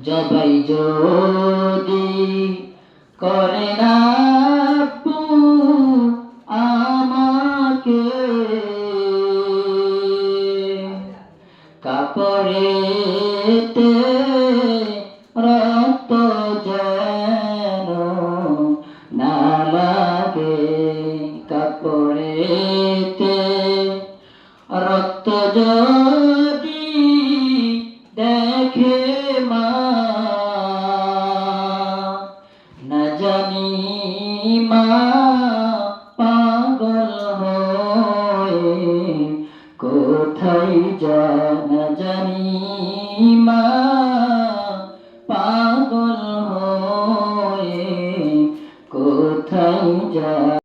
জবাই যদি করে না আপু আমাকে, কাপড়েতে রক্ত যেন না লাগে, কাপড়েতে রক্ত যদি দেখে মা, না জানি মা পাগল হয়ে কোথায় যায়, না জানি মা পাগল হয়ে কোথায় যায়।